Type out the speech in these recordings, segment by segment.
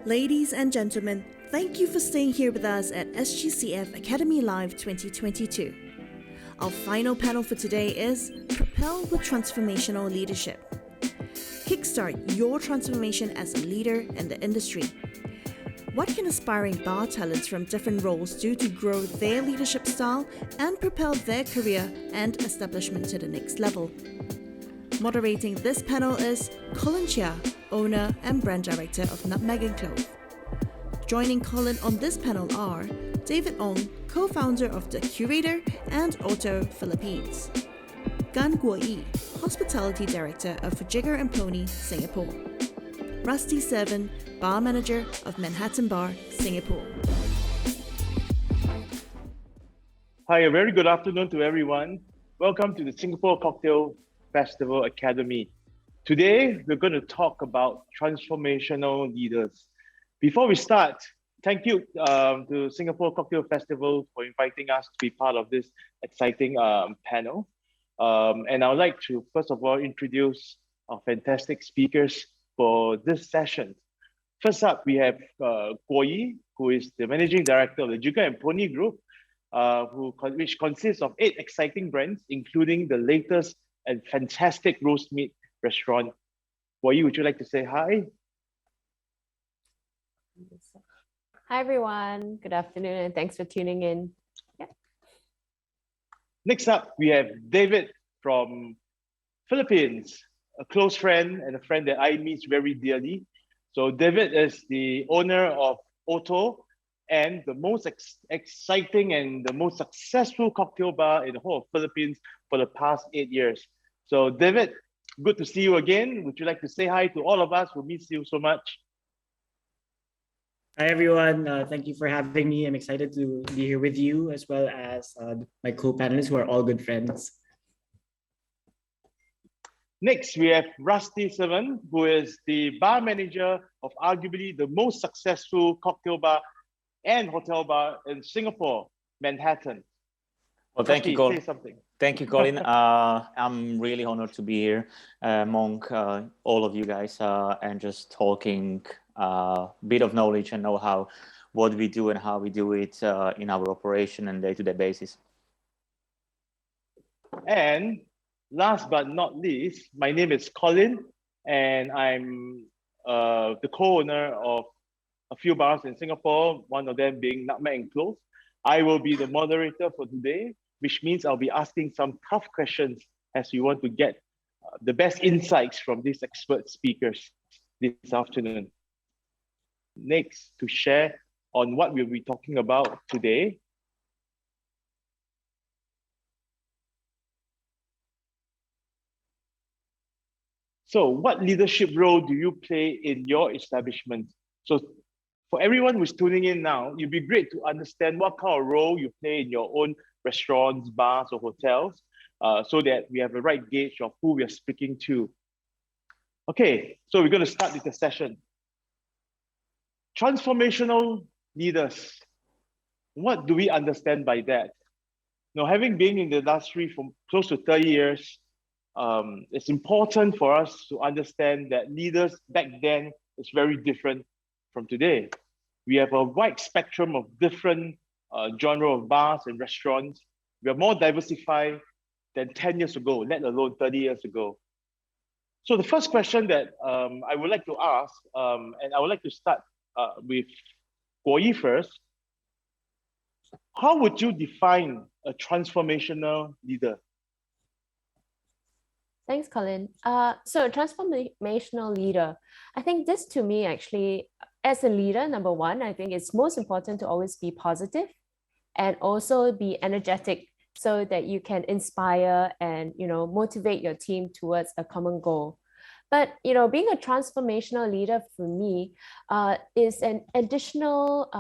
Ladies and gentlemen, thank you for staying here with us at SGCF Academy Live 2022. Our final panel for today is Propel with Transformational Leadership. Kickstart your transformation as a leader in the industry. What can aspiring bar talents from different roles do to grow their leadership style and propel their career and establishment to the next level? Moderating this panel is Colin, Chia, owner and brand director of Nutmeg and Clove. Joining Colin on this panel are David Ong, co-founder of the Curator and Auto Philippines; Gan Guo-yi, hospitality director of Jigger and Pony, Singapore; Rusty Cerven, bar manager of Manhattan Bar, Singapore. Hi, a very good afternoon to everyone. Welcome to the Singapore Cocktail Festival Academy. Today, we're going to talk about transformational leaders. Before we start, thank you to Singapore Cocktail Festival for inviting us to be part of this exciting panel. And I would like to, first of all, introduce our fantastic speakers for this session. First up, we have Guo-yi, who is the Managing Director of the Jigger and Pony Group, which consists of 8 exciting brands, including the latest and fantastic roast meat restaurant. Guo-yi, would you like to say hi? Hi everyone, good afternoon and thanks for tuning in. Next up, we have David from Philippines, a close friend and a friend that I miss very dearly. So David is the owner of Auto and the most exciting and the most successful cocktail bar in the whole of Philippines for the past 8 years. So David, good to see you again. Would you like to say hi to all of us who miss you so much? Hi everyone, thank you for having me. I'm excited to be here with you as well as my co-panelists who are all good friends. Next, we have Rusty Cerven, who is the bar manager of arguably the most successful cocktail bar and hotel bar in Singapore, Manhattan. Well, thank you, Colin. Say something. Thank you, Colin. I'm really honored to be here among all of you guys and just talking a bit of knowledge and know-how, what we do and how we do it in our operation and day-to-day basis. And last but not least, my name is Colin, and I'm the co-owner of a few bars in Singapore, one of them being Nutmeg and Clove. I will be the moderator for today, which means I'll be asking some tough questions as we want to get the best insights from these expert speakers this afternoon. Next, to share on what we'll be talking about today. So what leadership role do you play in your establishment? So for everyone who's tuning in now, it'd be great to understand what kind of role you play in your own restaurants, bars, or hotels, so that we have the right gauge of who we are speaking to. Okay, so we're going to start with the session. Transformational leaders. What do we understand by that? Now, having been in the industry for close to 30 years, it's important for us to understand that leaders back then is very different from today. We have a wide spectrum of different genre of bars and restaurants. We are more diversified than 10 years ago, let alone 30 years ago. So the first question that I would like to ask, and I would like to start with Guo-yi first. How would you define a transformational leader? Thanks, Colin. So a transformational leader, I think this to me actually, as a leader, number one, I think it's most important to always be positive and also be energetic so that you can inspire and motivate your team towards a common goal. But being a transformational leader for me is an additional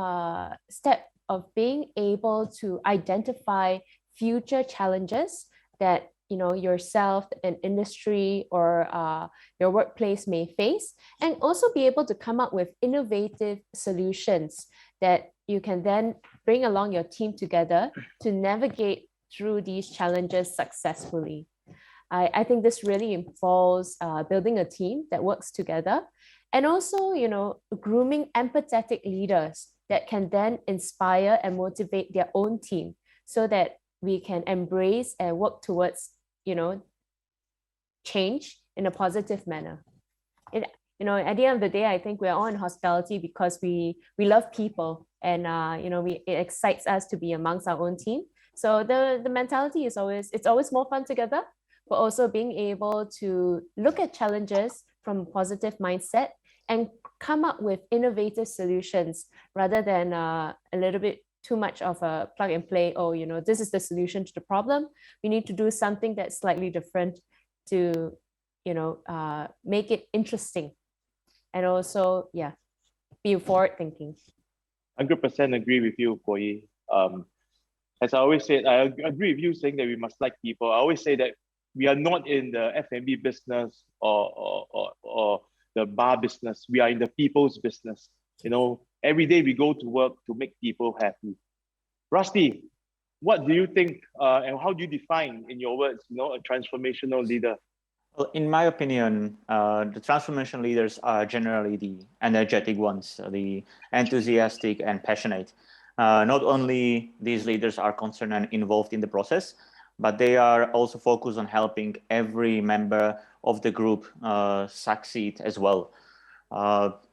step of being able to identify future challenges that yourself, an industry, or your workplace may face, and also be able to come up with innovative solutions that you can then bring along your team together to navigate through these challenges successfully. I think this really involves building a team that works together, and also, grooming empathetic leaders that can then inspire and motivate their own team so that we can embrace and work towards, change in a positive manner. At the end of the day, I think we're all in hospitality because we love people, and it excites us to be amongst our own team. So the mentality is always more fun together, but also being able to look at challenges from a positive mindset and come up with innovative solutions rather than a little bit too much of a plug and play. Oh, this is the solution to the problem. We need to do something that's slightly different to make it interesting, and also be forward thinking. 100% agree with you, Koi. As I always said, I agree with you saying that we must like people. I always say that we are not in the F&B business or the bar business. We are in the people's business. Every day we go to work to make people happy. Rusty, what do you think and how do you define, in your words, a transformational leader? Well, in my opinion, the transformation leaders are generally the energetic ones, the enthusiastic and passionate. Not only these leaders are concerned and involved in the process, but they are also focused on helping every member of the group succeed as well.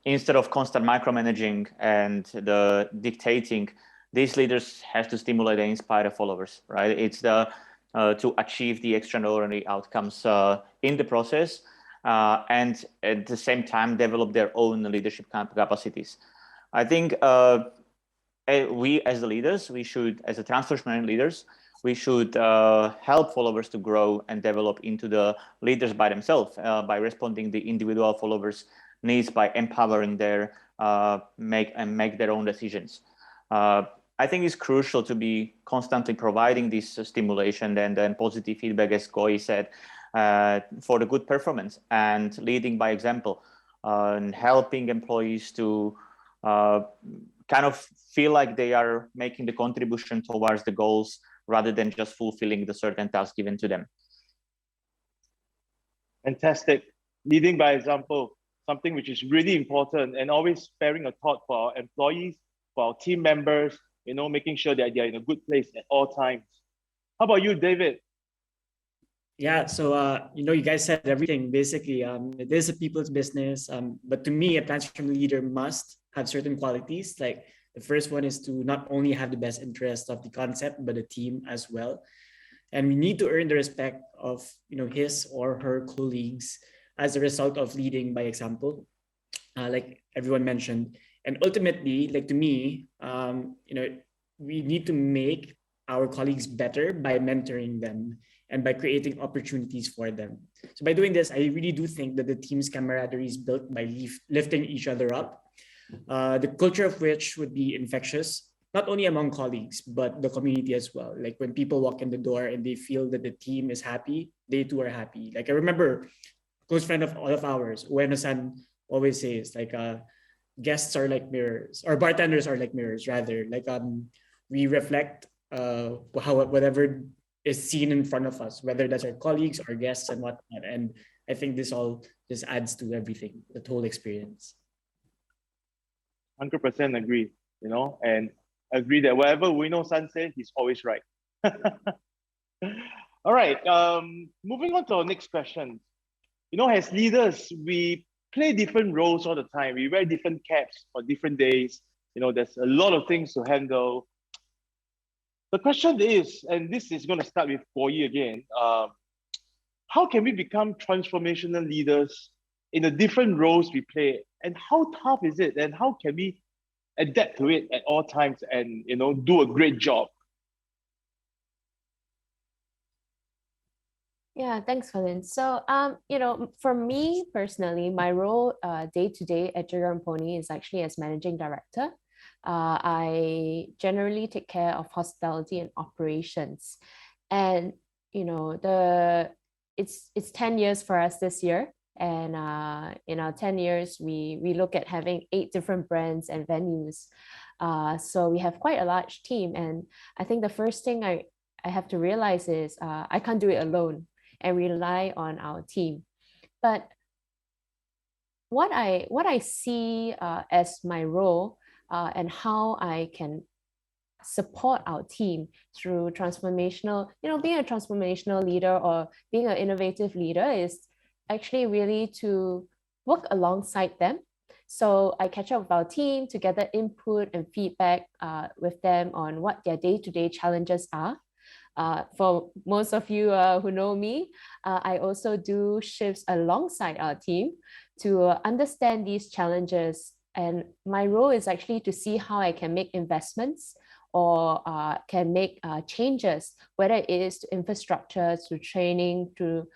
Instead of constant micromanaging and the dictating, these leaders have to stimulate and inspire the followers, right? It's to achieve the extraordinary outcomes in the process, and at the same time develop their own leadership capacities. I think we as the leaders, as the transformational leaders, we should help followers to grow and develop into the leaders by themselves, by responding the individual followers' needs, by empowering their make their own decisions. I think it's crucial to be constantly providing this stimulation and then positive feedback, as Koi said, for the good performance, and leading by example, and helping employees to kind of feel like they are making the contribution towards the goals rather than just fulfilling the certain tasks given to them. Fantastic. Leading by example, something which is really important, and always sparing a thought for our employees, for our team members, making sure that they are in a good place at all times. How about you, David? Yeah, so you guys said everything. Basically, it is a people's business. But to me, a transformational leader must have certain qualities. Like the first one is to not only have the best interest of the concept, but the team as well. And we need to earn the respect of his or her colleagues as a result of leading by example, like everyone mentioned. And ultimately, like to me, we need to make our colleagues better by mentoring them and by creating opportunities for them. So by doing this, I really do think that the team's camaraderie is built by lifting each other up, the culture of which would be infectious, not only among colleagues, but the community as well. Like when people walk in the door and they feel that the team is happy, they too are happy. Like I remember a close friend of all of ours, Ueno-san, always says like, guests are like mirrors, or bartenders are like mirrors rather. Like we reflect whatever is seen in front of us, whether that's our colleagues or guests and whatnot. And I think this all just adds to everything, the whole experience. 100% agree, and agree that whatever Ueno-san says, he's always right. All right, moving on to our next question. As leaders, we play different roles all the time. We wear different caps on different days. There's a lot of things to handle. The question is, and this is going to start with Koi again, how can we become transformational leaders in the different roles we play? And how tough is it? And how can we adapt to it at all times and, do a great job? Yeah, thanks, Colin. So, for me personally, my role day to day at Jigger and Pony is actually as managing director. I generally take care of hospitality and operations, and it's 10 years for us this year. And in our 10 years, we look at having 8 different brands and venues. So we have quite a large team, and I think the first thing I have to realize is I can't do it alone. and rely on our team. But what I see as my role and how I can support our team through transformational, being a transformational leader or being an innovative leader is actually really to work alongside them. So I catch up with our team to gather input and feedback with them on what their day-to-day challenges are. For most of you who know me, I also do shifts alongside our team to understand these challenges. And my role is actually to see how I can make investments or can make changes, whether it is to infrastructure, to training, to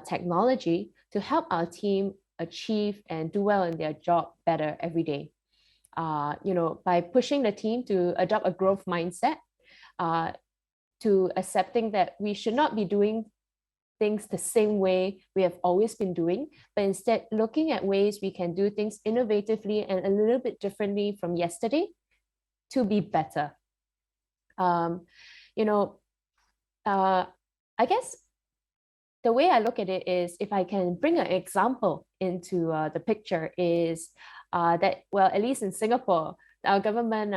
technology, to help our team achieve and do well in their job better every day. By pushing the team to adopt a growth mindset, to accepting that we should not be doing things the same way we have always been doing, but instead looking at ways we can do things innovatively and a little bit differently from yesterday to be better. I guess the way I look at it is, if I can bring an example into the picture, is that, well, at least in Singapore, our government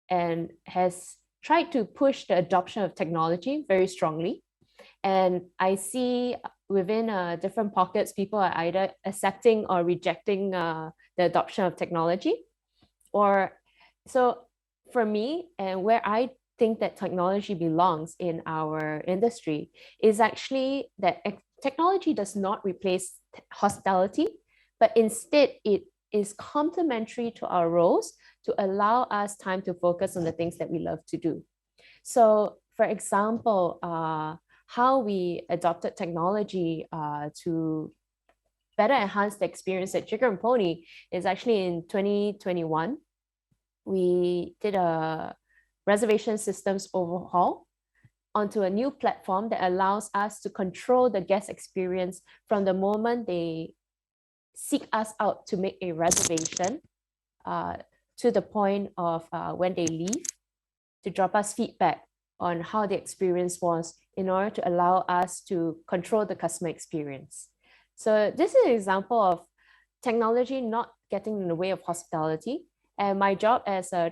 and has tried to push the adoption of technology very strongly. And I see within different pockets, people are either accepting or rejecting the adoption of technology. So for me, and where I think that technology belongs in our industry, is actually that technology does not replace hospitality, but instead it is complementary to our roles to allow us time to focus on the things that we love to do. So for example, how we adopted technology to better enhance the experience at Jigger and Pony is actually in 2021. We did a reservation systems overhaul onto a new platform that allows us to control the guest experience from the moment they seek us out to make a reservation to the point of when they leave, to drop us feedback on how the experience was in order to allow us to control the customer experience. So this is an example of technology not getting in the way of hospitality. And my job as a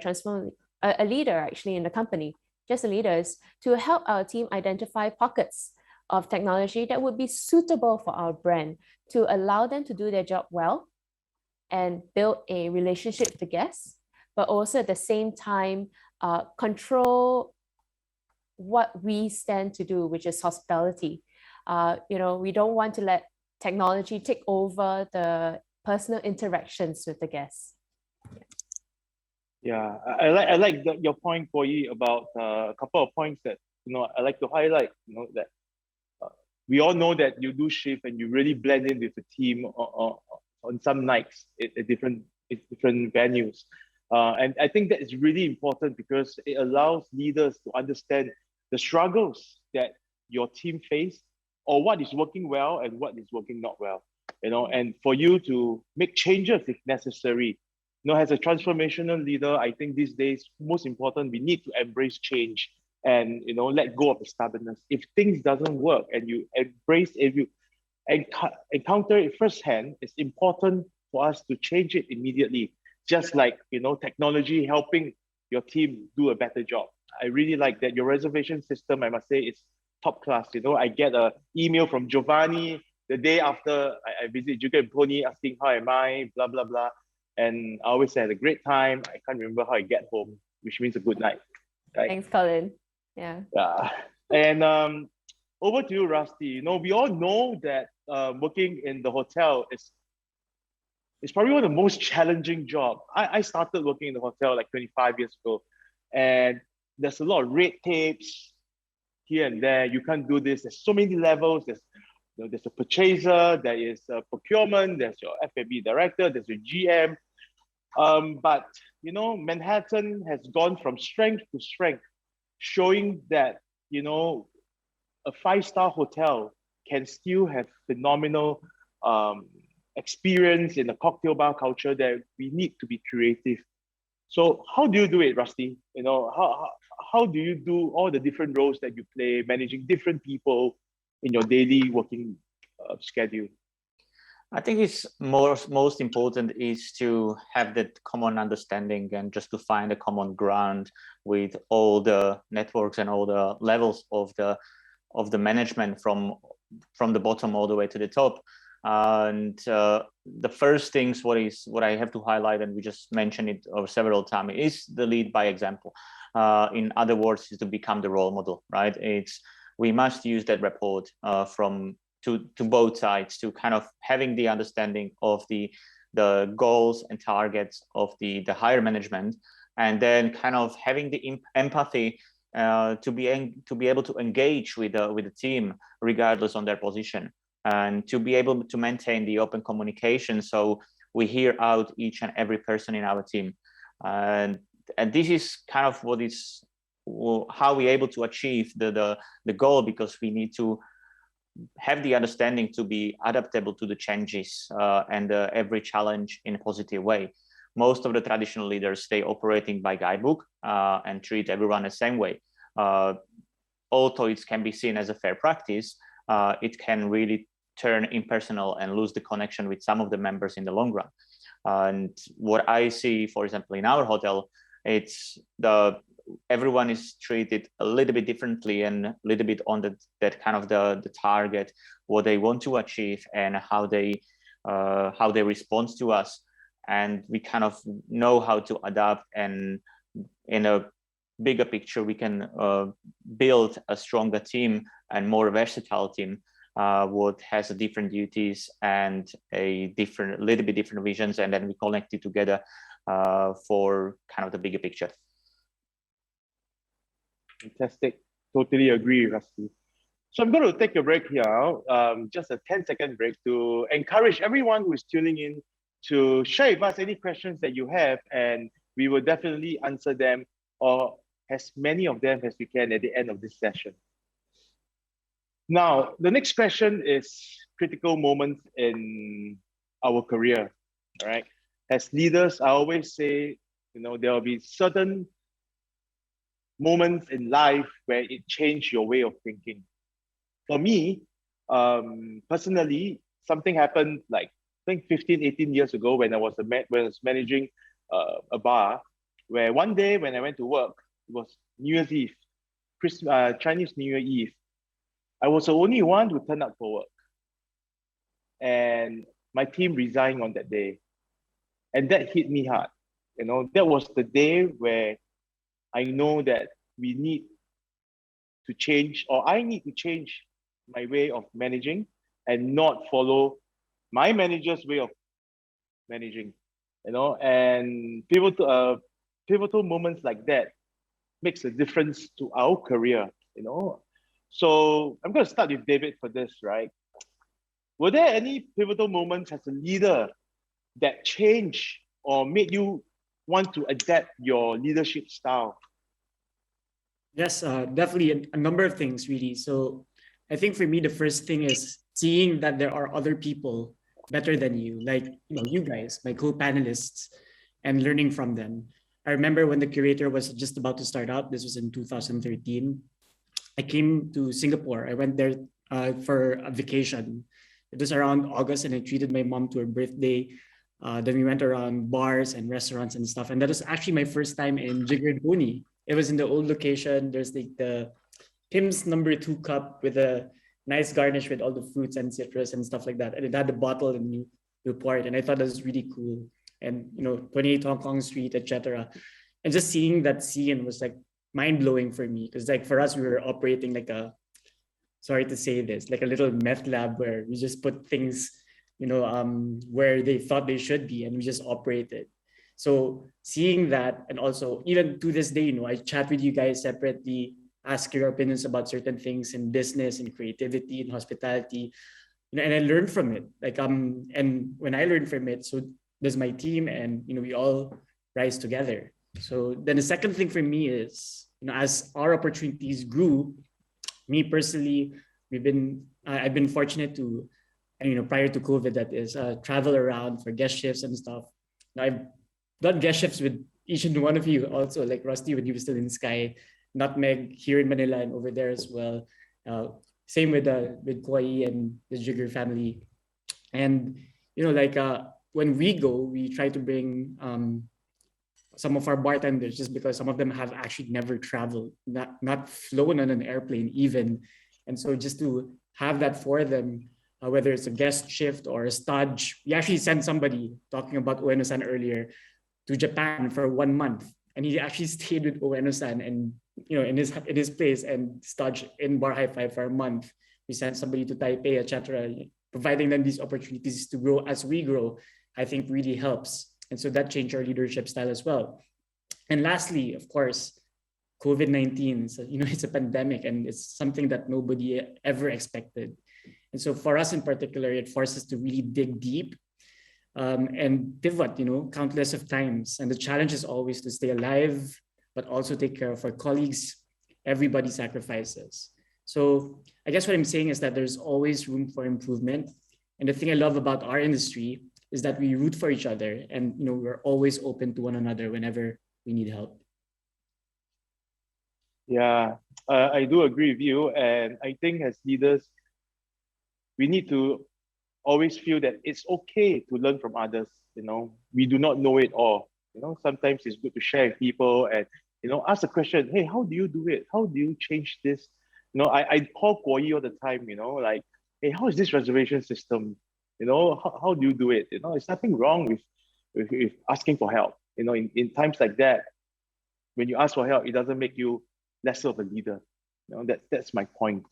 leader actually in the company, just a leader, is to help our team identify pockets of technology that would be suitable for our brand to allow them to do their job well and build a relationship with the guests, but also at the same time control what we stand to do, which is hospitality. We don't want to let technology take over the personal interactions with the guests. Yeah, I like your point, Koi, about a couple of points that I like to highlight. That we all know that you do shift and you really blend in with the team on some nights at different venues, and I think that is really important because it allows leaders to understand the struggles that your team face, or what is working well and what is working not well. And for you to make changes if necessary. As a transformational leader, I think these days, most important, we need to embrace change and, let go of the stubbornness. If things doesn't work and you embrace it, you encounter it firsthand, it's important for us to change it immediately. Just like, technology helping your team do a better job. I really like that. Your reservation system, I must say, is top class. I get an email from Giovanni the day after I visit Jigger and Pony asking how am I, blah, blah, blah. And I always had a great time. I can't remember how I get home, which means a good night. Right? Thanks, Colin. Yeah. And over to you, Rusty. We all know that working in the hotel is probably one of the most challenging jobs. I started working in the hotel like 25 years ago, and there's a lot of red tapes here and there. You can't do this. There's so many levels. There's a purchaser, there is a procurement, there's your F&B director, there's your GM. But Manhattan has gone from strength to strength, showing that a 5-star hotel can still have phenomenal experience in the cocktail bar culture that we need to be creative. So how do you do it, Rusty? How do you do all the different roles that you play, managing different people? in your daily working schedule? I think it's most important is to have that common understanding and just to find a common ground with all the networks and all the levels of the management from the bottom all the way to the top. And the first things what I have to highlight, and we just mentioned it over several times, is the lead by example. In other words, is to become the role model, right? We must use that report to both sides, to kind of having the understanding of the goals and targets of the higher management, and then kind of having the empathy to be able to engage with the team regardless on their position, and to be able to maintain the open communication so we hear out each and every person in our team. And this is kind of how we're able to achieve the goal, because we need to have the understanding to be adaptable to the changes and every challenge in a positive way. Most of the traditional leaders stay operating by guidebook and treat everyone the same way. Although it can be seen as a fair practice, it can really turn impersonal and lose the connection with some of the members in the long run. And what I see, for example, in our hotel, it's everyone is treated a little bit differently and a little bit on that kind of the target, what they want to achieve, and how they respond to us. And we kind of know how to adapt, and in a bigger picture, we can build a stronger team and more versatile team, what has different duties and little bit different visions, and then we connect it together for kind of the bigger picture. Fantastic. Totally agree, Rusty. So I'm going to take a break here, just a 10-second break, to encourage everyone who is tuning in to share with us any questions that you have, and we will definitely answer them, or as many of them as we can at the end of this session. Now, the next question is critical moments in our career, all right? As leaders, I always say, there will be certain moments in life where it changed your way of thinking. For me, personally, something happened like, I think 15, 18 years ago when I was managing a bar, where one day when I went to work, it was New Year's Eve, Chinese New Year Eve. I was the only one who turned up for work. And my team resigned on that day. And that hit me hard. That was the day where I know that we need to change, or I need to change my way of managing and not follow my manager's way of managing, and pivotal moments like that makes a difference to our career, So I'm going to start with David for this, right? Were there any pivotal moments as a leader that changed or made you want to adapt your leadership style? Yes, definitely a number of things, really. So I think for me, the first thing is seeing that there are other people better than you, like you guys, my co-panelists, and learning from them. I remember when the Curator was just about to start out. This was in 2013. I came to Singapore. I went there for a vacation. It was around August, and I treated my mom to her birthday. Then we went around bars and restaurants and stuff. And that was actually my first time in Jigger. It was in the old location. There's the Tim's #2 cup with a nice garnish with all the fruits and citrus and stuff like that. And it had the bottle and you pour it. And I thought that was really cool. And 28 Hong Kong Street, etc. And just seeing that scene was like mind-blowing for me. Because like for us, we were operating like sorry to say this, like a little meth lab where we just put things, where they thought they should be, and we just operated. So seeing that, and also even to this day, I chat with you guys separately, ask your opinions about certain things in business and creativity and hospitality, and I learned from it. And when I learned from it, so does my team, and we all rise together. So then the second thing for me is, as our opportunities grew, me personally, I've been fortunate to, prior to COVID, that is, travel around for guest shifts and stuff. I've done guest shifts with each and one of you also, like Rusty when he was still in Sky, Nutmeg here in Manila and over there as well. Same with Koi and the Jigger family. And like when we go, we try to bring some of our bartenders, just because some of them have actually never traveled, not flown on an airplane even. And so just to have that for them, whether it's a guest shift or a stage, we actually sent somebody, talking about Ueno-san earlier, to Japan for 1 month. And he actually stayed with Ueno-san and in his place, and staged in Bar High Five for a month. We sent somebody to Taipei, etc. Providing them these opportunities to grow as we grow, I think really helps. And so that changed our leadership style as well. And lastly, of course, COVID-19. So, it's a pandemic, and it's something that nobody ever expected. And so for us in particular, it forced us to really dig deep and pivot, countless of times. And the challenge is always to stay alive, but also take care of our colleagues. Everybody sacrifices. So I guess what I'm saying is that there's always room for improvement. And the thing I love about our industry is that we root for each other, and we're always open to one another whenever we need help. Yeah, I do agree with you. And I think as leaders, we need to always feel that it's okay to learn from others. We do not know it all. Sometimes it's good to share with people and, ask the question, hey, how do you do it? How do you change this? I call Guoyi all the time, like, hey, how is this reservation system? How do you do it? There's nothing wrong with asking for help. In times like that, when you ask for help, it doesn't make you lesser of a leader. That's my point.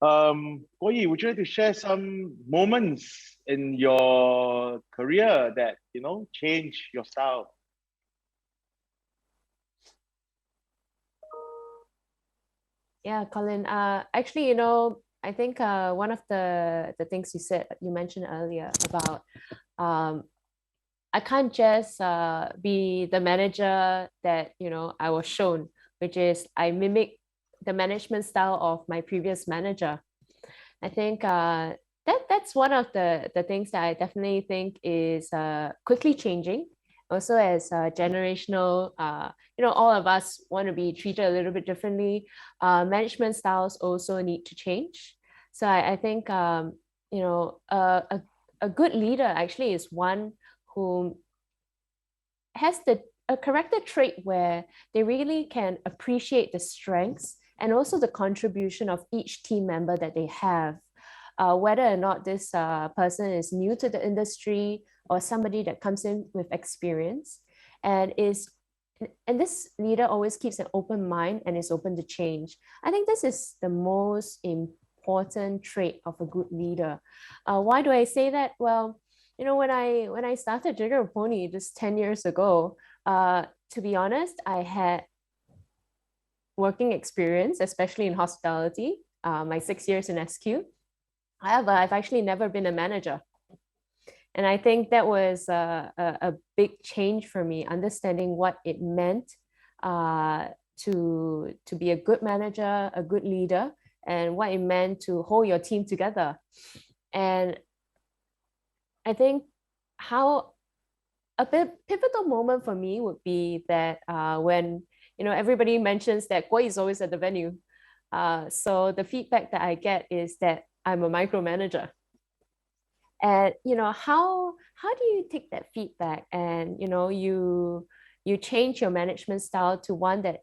Guoyi, would you like to share some moments in your career that, change your style? Yeah, Colin. Actually, I think one of the things you mentioned earlier about I can't just be the manager that I was shown, which is I mimic the management style of my previous manager. I think that's one of the things that I definitely think is quickly changing. Also, as generational, all of us want to be treated a little bit differently. Management styles also need to change. So I think a good leader actually is one who has a character trait where they really can appreciate the strengths and also the contribution of each team member that they have. Whether or not this person is new to the industry or somebody that comes in with experience, and this leader always keeps an open mind and is open to change. I think this is the most important trait of a good leader. Why do I say that? Well, when I started Jigger Pony just 10 years ago, to be honest, I had working experience, especially in hospitality, my 6 years in SQ. However, I've actually never been a manager. And I think that was a big change for me, understanding what it meant to be a good manager, a good leader, and what it meant to hold your team together. And I think how a pivotal moment for me would be that when everybody mentions that Guoyi is always at the venue. So the feedback that I get is that I'm a micromanager. And how do you take that feedback and you change your management style to one that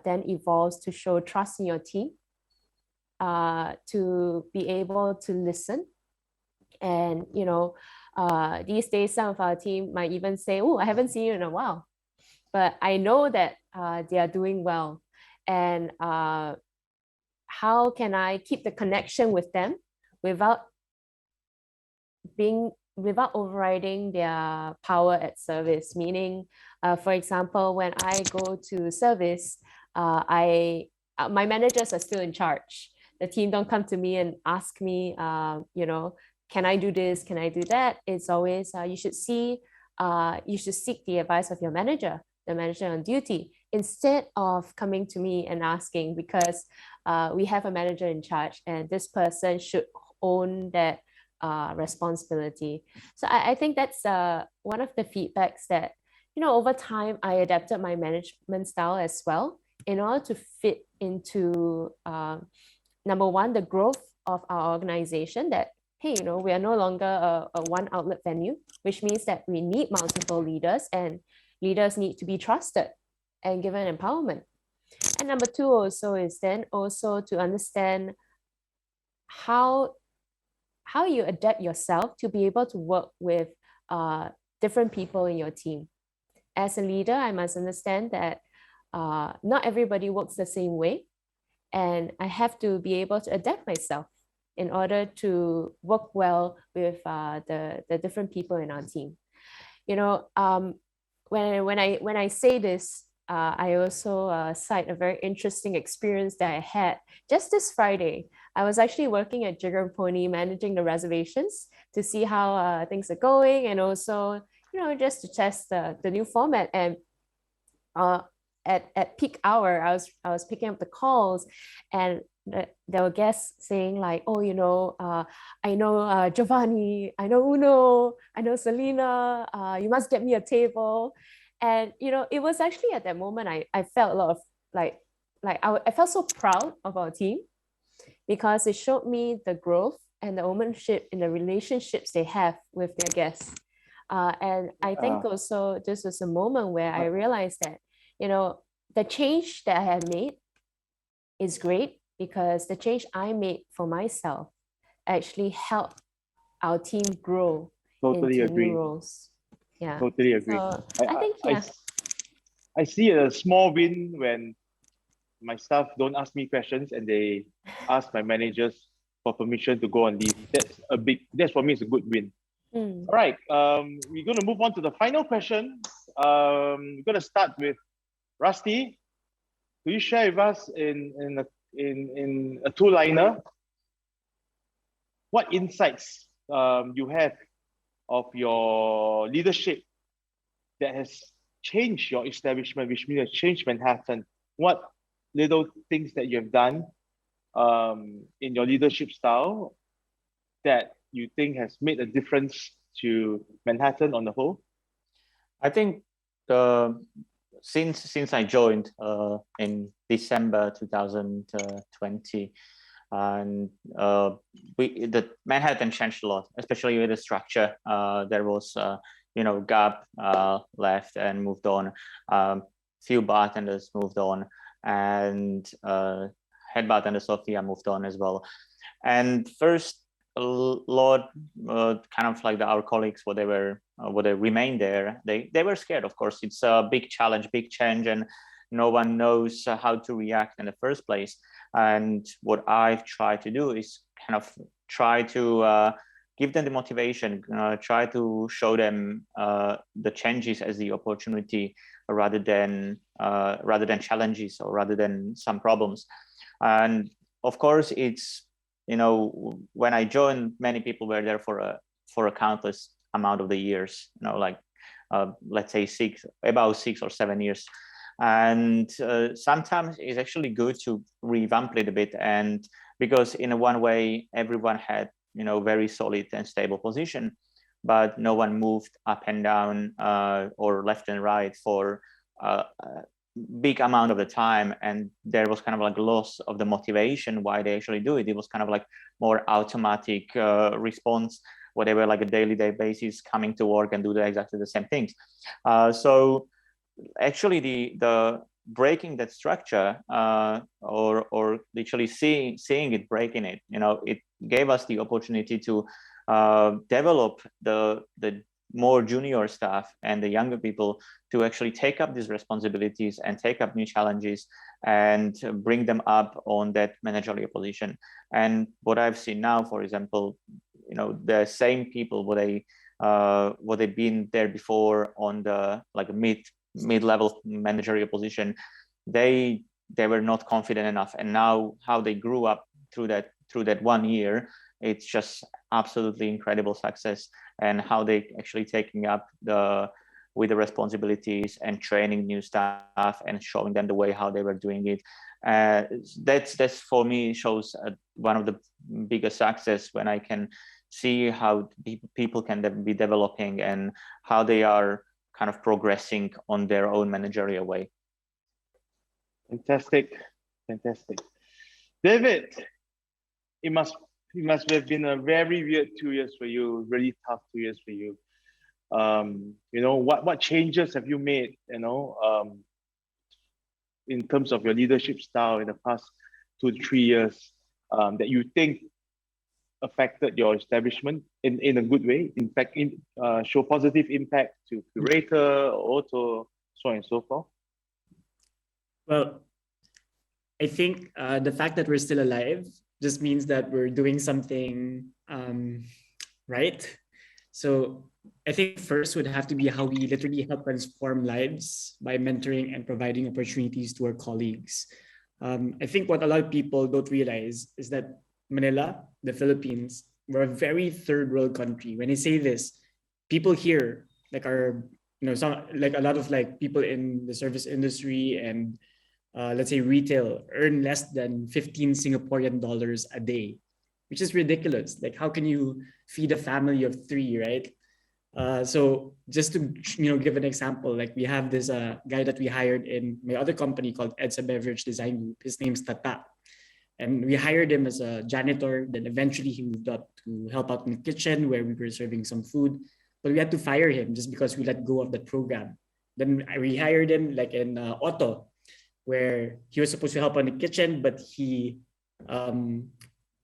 then evolves to show trust in your team, to be able to listen. And these days some of our team might even say, oh, I haven't seen you in a while, but I know that they are doing well. And how can I keep the connection with them without overriding their power at service? Meaning, for example, when I go to service, my managers are still in charge. The team don't come to me and ask me, can I do this? Can I do that? It's always you should seek the advice of your manager, the manager on duty, instead of coming to me and asking, because we have a manager in charge and this person should own that responsibility. So I think that's one of the feedbacks that over time I adapted my management style as well in order to fit into number one, the growth of our organization, that, hey, we are no longer a one outlet venue, which means that we need multiple leaders, and leaders need to be trusted and given empowerment. And number two also is then also to understand how you adapt yourself to be able to work with different people in your team. As a leader, I must understand that not everybody works the same way, and I have to be able to adapt myself in order to work well with the different people in our team. When I say this, I also cite a very interesting experience that I had just this Friday. I was actually working at Jigger Pony, managing the reservations to see how things are going, and also, just to test the new format. And at peak hour, I was picking up the calls, and there were guests saying like, oh, I know Giovanni, I know Uno, I know Selena, you must get me a table. And it was actually at that moment I felt a lot of I felt so proud of our team, because it showed me the growth and the ownership in the relationships they have with their guests. And I think also this was a moment where I realized that, the change that I have made is great, because the change I made for myself actually helped our team grow Totally into agree. new roles. Yeah. Totally agree. So I think, yeah. I see a small win when my staff don't ask me questions and they ask my managers for permission to go on leave. That's for me, it's a good win. All right, we're going to move on to the final question. We're going to start with Rusty. Will you share with us in a two-liner what insights you have of your leadership that has changed your establishment, which means has changed Manhattan? What little things that you have done in your leadership style that you think has made a difference to Manhattan on the whole? I think since I joined in December 2020, and the Manhattan changed a lot, especially with the structure. There was Gab left and moved on. Few bartenders moved on, and head bartender Sophia moved on as well. And first, a lot kind of like our colleagues, what they remained there, they were scared. Of course, it's a big challenge, big change, and no one knows how to react in the first place. And what I've tried to do is kind of try to give them the motivation, try to show them the changes as the opportunity rather than challenges, or rather than some problems. And of course, it's when I joined, many people were there for a countless amount of the years, let's say about 6 or 7 years. And sometimes it's actually good to revamp it a bit, and because in one way everyone had very solid and stable position, but no one moved up and down or left and right for a big amount of the time, and there was kind of like loss of the motivation why they actually do it. It was kind of like more automatic response, whatever, like a daily basis, coming to work and do exactly the same things. So actually the breaking that structure or literally seeing it, breaking it, it gave us the opportunity to develop the more junior staff and the younger people to actually take up these responsibilities and take up new challenges and bring them up on that managerial position. And what I've seen now, for example, the same people what they've been there before on the mid-level managerial position, they were not confident enough, and now how they grew up through that 1 year, it's just absolutely incredible success, and how they actually taking up with the responsibilities and training new staff and showing them the way how they were doing it. That's for me shows one of the biggest success, when I can see how people can be developing and how they are kind of progressing on their own managerial way. Fantastic. David, it must have been a very weird 2 years for you, really tough 2 years for you. What changes have you made, in terms of your leadership style in the past 2 to 3 years, that you think affected your establishment in a good way, in fact, show positive impact to Curator, Auto, so on and so forth? Well, I think the fact that we're still alive just means that we're doing something right. So I think first would have to be how we literally help transform lives by mentoring and providing opportunities to our colleagues. I think what a lot of people don't realize is that Manila, the Philippines, we're a very third world country. When I say this, people here like are, some like a lot of like people in the service industry and let's say retail earn less than 15 Singaporean dollars a day, which is ridiculous. Like, how can you feed a family of 3, right? So just to give an example, like we have this guy that we hired in my other company called EDSA Beverage Design Group. His name's Tata. And we hired him as a janitor. Then eventually he moved up to help out in the kitchen where we were serving some food. But we had to fire him just because we let go of that program. Then we hired him like in Auto, where he was supposed to help on the kitchen, but he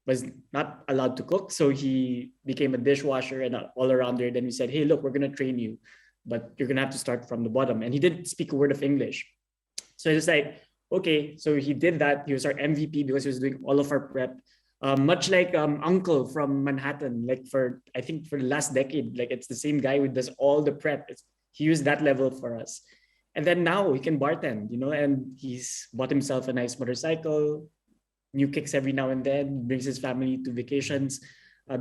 was not allowed to cook. So he became a dishwasher and an all-arounder. Then we said, hey, look, we're going to train you, but you're going to have to start from the bottom. And he didn't speak a word of English. So it's like, okay, so he did that. He was our MVP because he was doing all of our prep. Much like Uncle from Manhattan, like I think for the last decade, like it's the same guy who does all the prep. He used that level for us. And then now he can bartend, and he's bought himself a nice motorcycle, new kicks every now and then, brings his family to vacations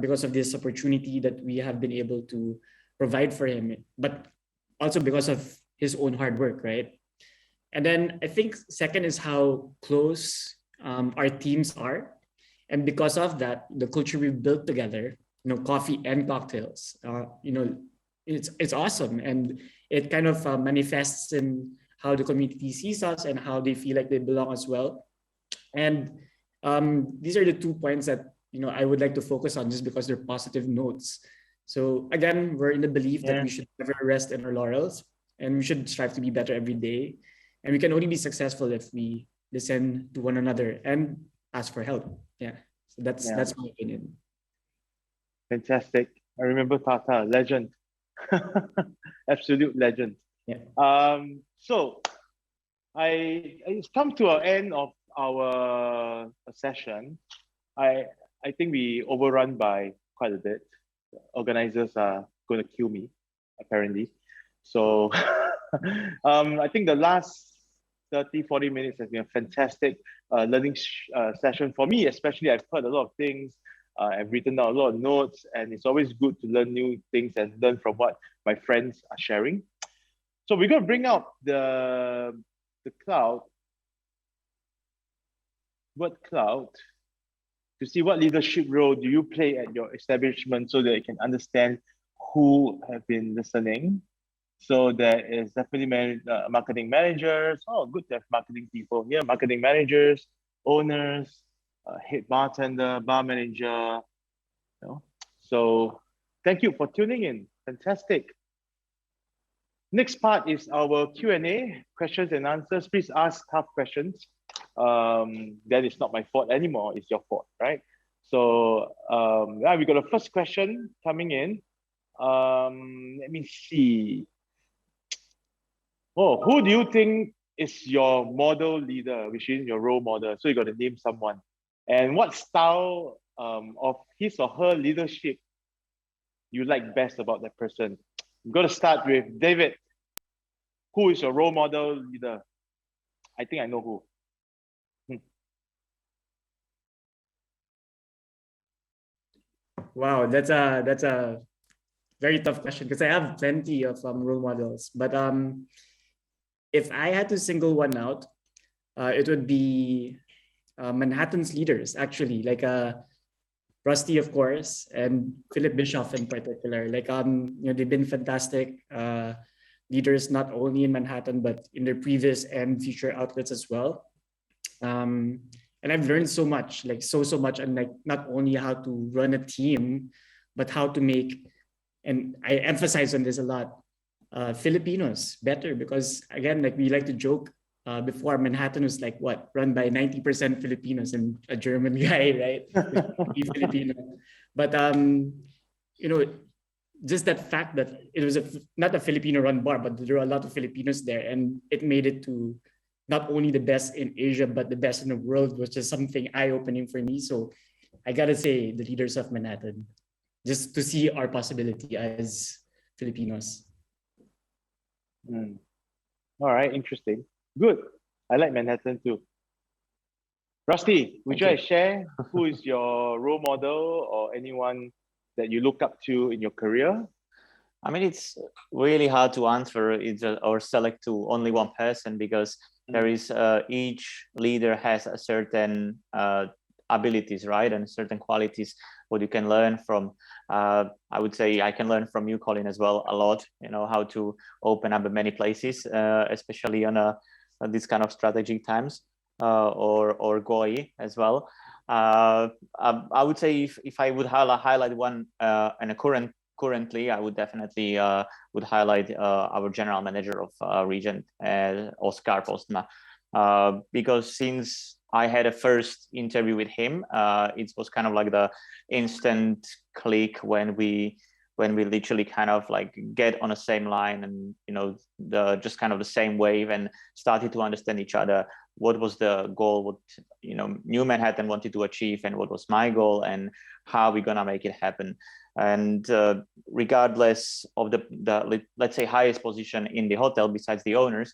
because of this opportunity that we have been able to provide for him, but also because of his own hard work, right? And then I think second is how close our teams are. And because of that, the culture we've built together, coffee and cocktails, it's awesome. And it kind of manifests in how the community sees us and how they feel like they belong as well. And these are the 2 points that, I would like to focus on just because they're positive notes. So again, we're in the belief that we should never rest in our laurels and we should strive to be better every day. And we can only be successful if we listen to one another and ask for help. Yeah. So that's my opinion. Fantastic. I remember Tata, legend. Absolute legend. Yeah. So it's come to an end of our session. I think we overrun by quite a bit. The organizers are going to kill me, apparently. So I think the last 30-40 minutes has been a fantastic learning session for me. Especially, I've heard a lot of things. I've written down a lot of notes, and it's always good to learn new things and learn from what my friends are sharing. So we're going to bring out the cloud, to see what leadership role do you play at your establishment so that you can understand who have been listening. So there is definitely marketing managers. Oh, good to have marketing people here. Marketing managers, owners, head bartender, bar manager. So thank you for tuning in. Fantastic. Next part is our Q&A, questions and answers. Please ask tough questions. That is not my fault anymore. It's your fault, right? So we got a first question coming in. Let me see. Oh, who do you think is your model leader, which is your role model? So you got to name someone. And what style of his or her leadership you like best about that person? I'm going to start with David. Who is your role model leader? I think I know who. Wow, that's a very tough question because I have plenty of role models. But if I had to single one out, it would be Manhattan's leaders, actually, like Rusty, of course, and Philip Bischoff in particular. Like they've been fantastic leaders not only in Manhattan but in their previous and future outlets as well. And I've learned so much, like so much, and like not only how to run a team, but how to make, and I emphasize on this a lot, Filipinos better, because again, like we like to joke, before Manhattan was like what, run by 90% Filipinos and a German guy, right? Filipino. But you know, just that fact that it was not a Filipino run bar, but there were a lot of Filipinos there, and it made it to not only the best in Asia, but the best in the world, which is something eye-opening for me. So I gotta say, the leaders of Manhattan, just to see our possibility as Filipinos. All right, interesting. Good. I like Manhattan too. Rusty, would you share who is your role model or anyone that you look up to in your career? I mean, it's really hard to answer or select to only one person, because there is each leader has a certain abilities, right, and certain qualities what you can learn from. I would say I can learn from you, Colin, as well a lot. You know how to open up in many places, especially on these kind of strategic times, or GOI as well. I would say if I would highlight one and a currently, I would definitely would highlight our general manager of region, Oscar Postma, because since I had a first interview with him, it was kind of like the instant click when we literally kind of like get on the same line, and just kind of the same wave, and started to understand each other. What was the goal, what New Manhattan wanted to achieve, and what was my goal, and how we're gonna make it happen. And regardless of the let's say highest position in the hotel besides the owners,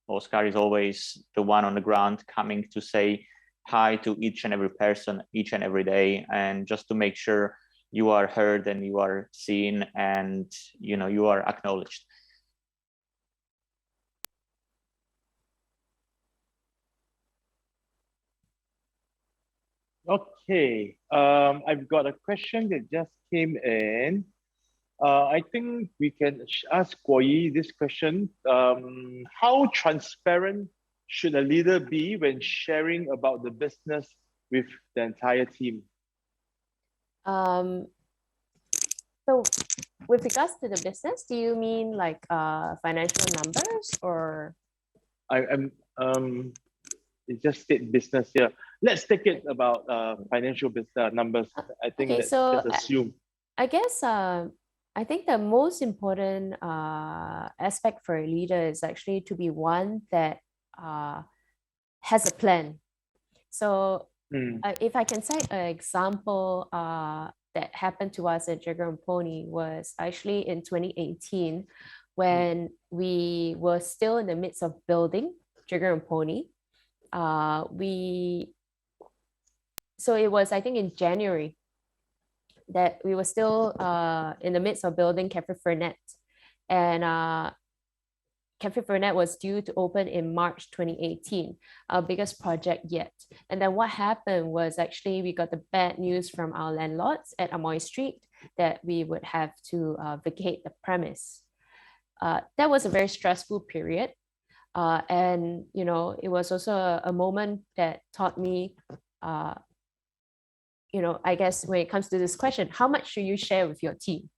Oscar is always the one on the ground coming to say hi to each and every person each and every day, and just to make sure you are heard and you are seen, and you are acknowledged. Okay, I've got a question that just came in. I think we can ask Guoyi this question. How transparent should a leader be when sharing about the business with the entire team? So with regards to the business, do you mean like financial numbers, or? I'm it just state business here. Let's take it about financial business numbers. I think Okay, so let's assume. I guess I think the most important aspect for a leader is actually to be one that has a plan. So if I can cite an example that happened to us at Jigger and Pony, was actually in 2018 when we were still in the midst of building Jigger and Pony. So it was, I think, in January that we were still in the midst of building Cafe Fernet, and Cafe Fernet was due to open in March 2018, our biggest project yet. And then what happened was actually we got the bad news from our landlords at Amoy Street that we would have to vacate the premise. That was a very stressful period. And it was also a moment that taught me, I guess when it comes to this question, how much should you share with your team,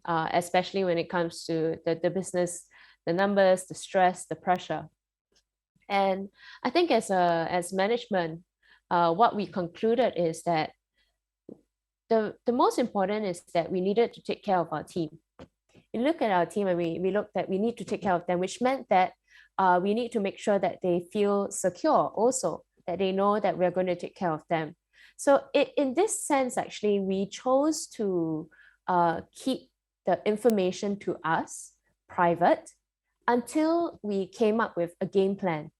especially when it comes to the business, the numbers, the stress, the pressure. And I think as management, what we concluded is that the most important is that we needed to take care of our team. We look at our team and we looked at we need to take care of them, which meant that we need to make sure that they feel secure also, that they know that we're going to take care of them. So in this sense, actually, we chose to keep the information to us private until we came up with a game plan.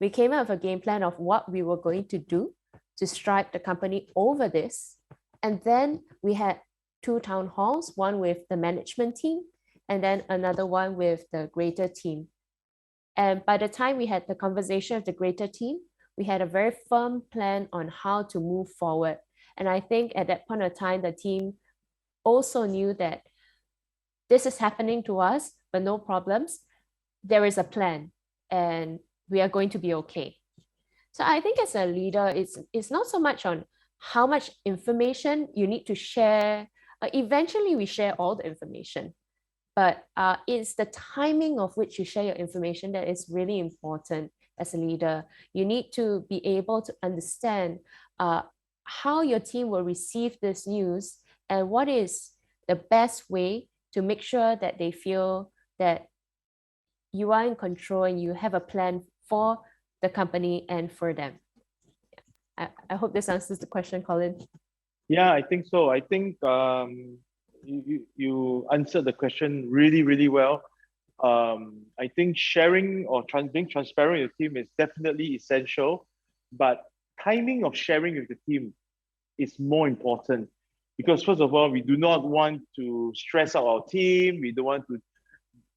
We came up with a game plan of what we were going to do to strike the company over this. And then we had 2 town halls, one with the management team, and then another one with the greater team. And by the time we had the conversation with the greater team, we had a very firm plan on how to move forward. And I think at that point of time, the team also knew that this is happening to us, but no problems. There is a plan and we are going to be okay. So I think as a leader, it's not so much on how much information you need to share. Eventually, we share all the information, but it's the timing of which you share your information that is really important as a leader. You need to be able to understand how your team will receive this news and what is the best way to make sure that they feel that you are in control and you have a plan for the company and for them. I hope this answers the question, Colin. Yeah, I think so. I think you answered the question really, really well. I think sharing or being transparent with the team is definitely essential, but timing of sharing with the team is more important, because first of all, we do not want to stress out our team. We don't want to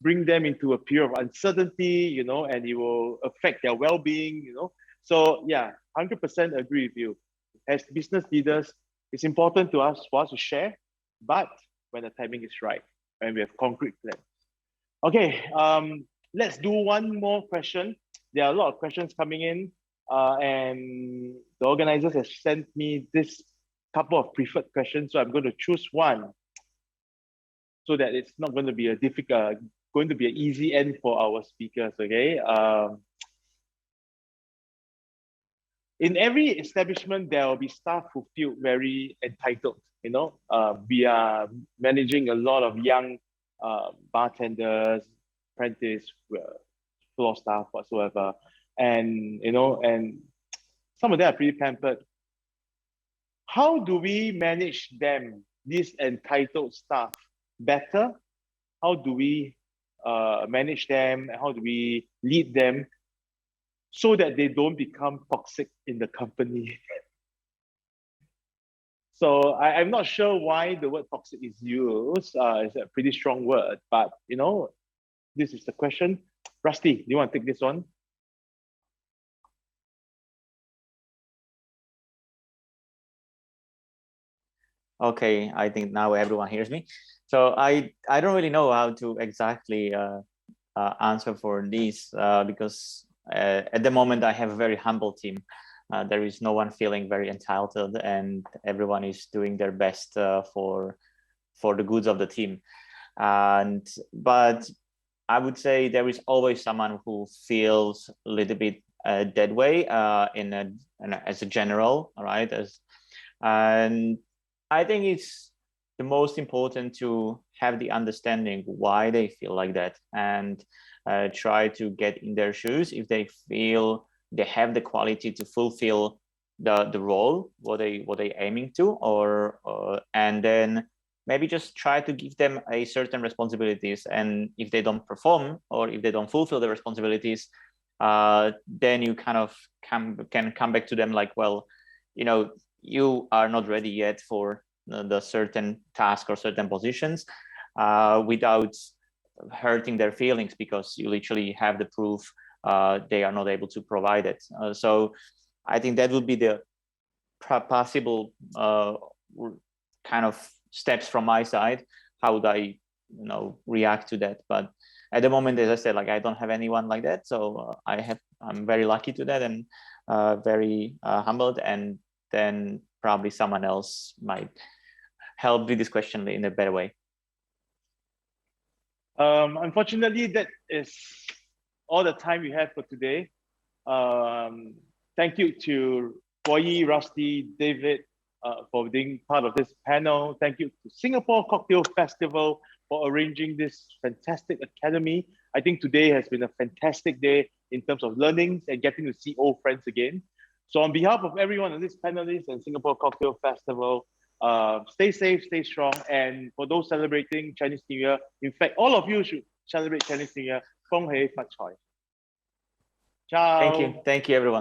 bring them into a period of uncertainty, and it will affect their well-being, So yeah, 100% agree with you. As business leaders, it's important for us to share, but when the timing is right, when we have concrete plans. Okay, let's do one more question. There are a lot of questions coming in, and the organizers have sent me this couple of preferred questions, so I'm going to choose one so that it's not going to be going to be an easy end for our speakers. Okay. In every establishment, there will be staff who feel very entitled. We are managing a lot of young bartenders, apprentice, floor staff, whatsoever, and and some of them are pretty pampered. How do we manage them, these entitled staff, better? How do we manage them? How do we lead them so that they don't become toxic in the company? So I'm not sure why the word toxic is used. It's a pretty strong word, but this is the question. Rusty, do you want to take this one? Okay, I think now everyone hears me. So I don't really know how to exactly answer for this because at the moment I have a very humble team. There is no one feeling very entitled, and everyone is doing their best for the goods of the team. But I would say there is always someone who feels a little bit that way as a general, all right? And I think it's the most important to have the understanding why they feel like that, and try to get in their shoes if they feel they have the quality to fulfill the role, what they aiming to, and then maybe just try to give them a certain responsibilities. And if they don't perform or if they don't fulfill the responsibilities, then you kind of can come back to them like, well, you are not ready yet for the certain task or certain positions, without hurting their feelings, because you literally have the proof they are not able to provide it. So I think that would be the possible kind of steps from my side. How would I react to that? But at the moment, as I said, like, I don't have anyone like that, so I'm very lucky to that, and very humbled. And then probably someone else might help with this question in a better way. Unfortunately, that is all the time we have for today. Thank you to Boyi, Rusty, David for being part of this panel. Thank you to Singapore Cocktail Festival for arranging this fantastic academy. I think today has been a fantastic day in terms of learnings and getting to see old friends again. So on behalf of everyone on this panelists and Singapore Cocktail Festival, stay safe, stay strong. And for those celebrating Chinese New Year, in fact, all of you should celebrate Chinese New Year. 恭喜發財. Ciao. Thank you everyone.